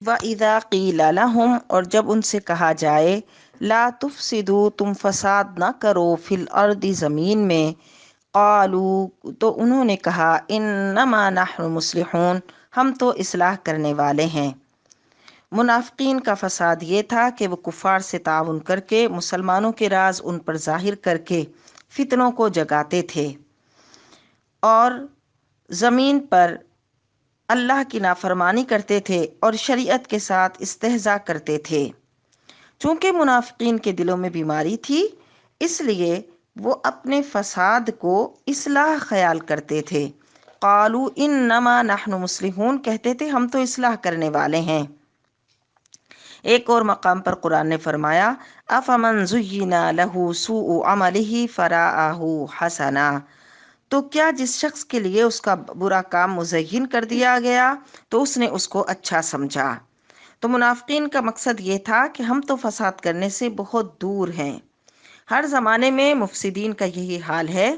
وَإِذَا قِيلَ لَهُمْ، اور جب ان سے کہا جائے، لا تفسدوا، تم فساد نہ کرو، فی الارض، زمین میں، قالوا، تو انہوں نے کہا، انما نحن مصلحون، ہم تو اصلاح کرنے والے ہیں۔ منافقین کا فساد یہ تھا کہ وہ کفار سے تعاون کر کے مسلمانوں کے راز ان پر ظاہر کر کے فتنوں کو جگاتے تھے اور زمین پر اللہ کی نافرمانی کرتے تھے اور شریعت کے ساتھ استہزاء کرتے تھے۔ چونکہ منافقین کے دلوں میں بیماری تھی، اس لیے وہ اپنے فساد کو اصلاح خیال کرتے تھے۔ قالوا انما نحن مصلحون، کہتے تھے ہم تو اصلاح کرنے والے ہیں۔ ایک اور مقام پر قرآن نے فرمایا، افمن زین لہ سوء عملہ فرآہ حسنا، تو کیا جس شخص کے لیے اس کا برا کام مزین کر دیا گیا تو اس نے اس کو اچھا سمجھا۔ تو منافقین کا مقصد یہ تھا کہ ہم تو فساد کرنے سے بہت دور ہیں۔ ہر زمانے میں مفسدین کا یہی حال ہے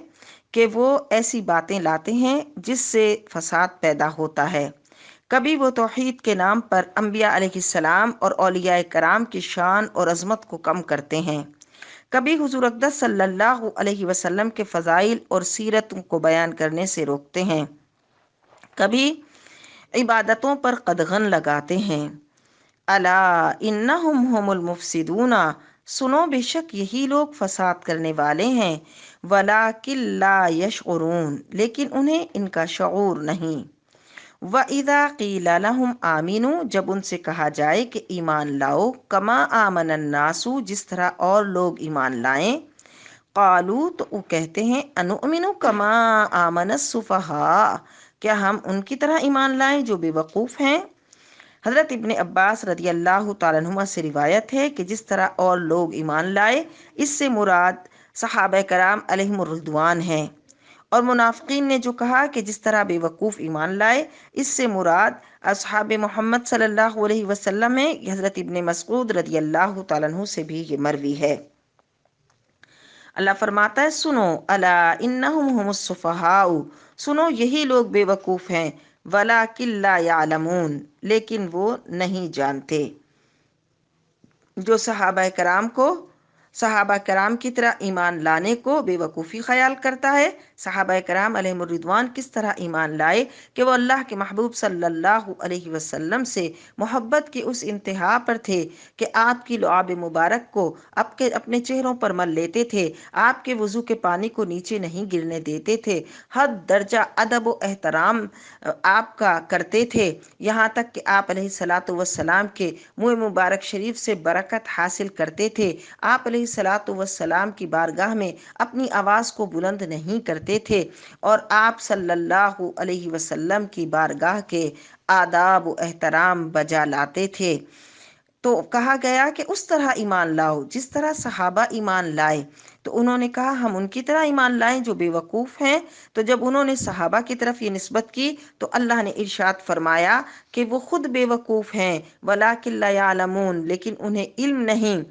کہ وہ ایسی باتیں لاتے ہیں جس سے فساد پیدا ہوتا ہے۔ کبھی وہ توحید کے نام پر انبیاء علیہ السلام اور اولیاء کرام کی شان اور عظمت کو کم کرتے ہیں، کبھی حضور اقدس صلی اللہ علیہ وسلم کے فضائل اور سیرت کو بیان کرنے سے روکتے ہیں، کبھی عبادتوں پر قدغن لگاتے ہیں۔ الا انہم هم المفسدون، سنو بے شک یہی لوگ فساد کرنے والے ہیں، ولکن لا یشعرون، لیکن انہیں ان کا شعور نہیں۔ وَإِذَا قِيلَ لَهُمْ آمِنُوا، جب ان سے کہا جائے کہ ایمان لاؤ، کما آمن الناس، جس طرح اور لوگ ایمان لائیں، قالوا، تو وہ کہتے ہیں، انؤمن کما آمن السفہاء، کیا ہم ان کی طرح ایمان لائیں جو بے وقوف ہیں؟ حضرت ابن عباس رضی اللہ تعالیٰ عنہما سے روایت ہے کہ جس طرح اور لوگ ایمان لائے، اس سے مراد صحابہ کرام علیہم الرضوان ہیں، اور منافقین نے جو کہا کہ جس طرح بے وقوف ایمان لائے، اس سے مراد اصحاب محمد صلی اللہ علیہ وسلم ہے۔ حضرت ابن مسعود رضی اللہ تعالیٰ عنہ سے بھی یہ مروی ہے۔ اللہ فرماتا ہے، سنو، الا انہم هم السفہاء، سنو یہی لوگ بے وقوف ہیں، ولکن لا یعلمون، لیکن وہ نہیں جانتے۔ جو صحابہ کرام کی طرح ایمان لانے کو بے وقوفی خیال کرتا ہے، صحابہ کرام علیہم الرضوان کس طرح ایمان لائے کہ وہ اللہ کے محبوب صلی اللہ علیہ وسلم سے محبت کی اس انتہا پر تھے کہ آپ کی لعاب مبارک کو اپنے چہروں پر مل لیتے تھے، آپ کے وضو کے پانی کو نیچے نہیں گرنے دیتے تھے، حد درجہ ادب و احترام آپ کا کرتے تھے، یہاں تک کہ آپ علیہ الصلاۃ والسلام کے منہ مبارک شریف سے برکت حاصل کرتے تھے، آپ علیہ الصلاۃ والسلام کی بارگاہ میں اپنی آواز کو بلند نہیں کرتے تھے، اور آپ صلی اللہ علیہ وسلم کی بارگاہ کے آداب و احترام بجا لاتے تھے۔ تو کہا گیا کہ اس طرح ایمان لاؤ جس طرح صحابہ ایمان لائے، تو انہوں نے کہا ہم ان کی طرح ایمان لائیں جو بے وقوف ہیں۔ تو جب انہوں نے صحابہ کی طرف یہ نسبت کی تو اللہ نے ارشاد فرمایا کہ وہ خود بے وقوف ہیں، ولکن لا یعلمون، لیکن انہیں علم نہیں۔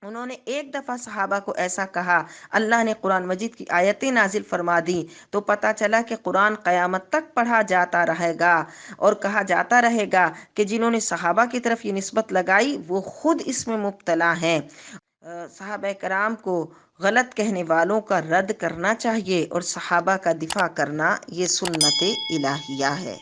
انہوں نے ایک دفعہ صحابہ کو ایسا کہا، اللہ نے قرآن مجید کی آیتیں نازل فرما دی، تو پتہ چلا کہ قرآن قیامت تک پڑھا جاتا رہے گا اور کہا جاتا رہے گا کہ جنہوں نے صحابہ کی طرف یہ نسبت لگائی وہ خود اس میں مبتلا ہیں۔ صحابہ کرام کو غلط کہنے والوں کا رد کرنا چاہیے، اور صحابہ کا دفاع کرنا یہ سنت الہیہ ہے۔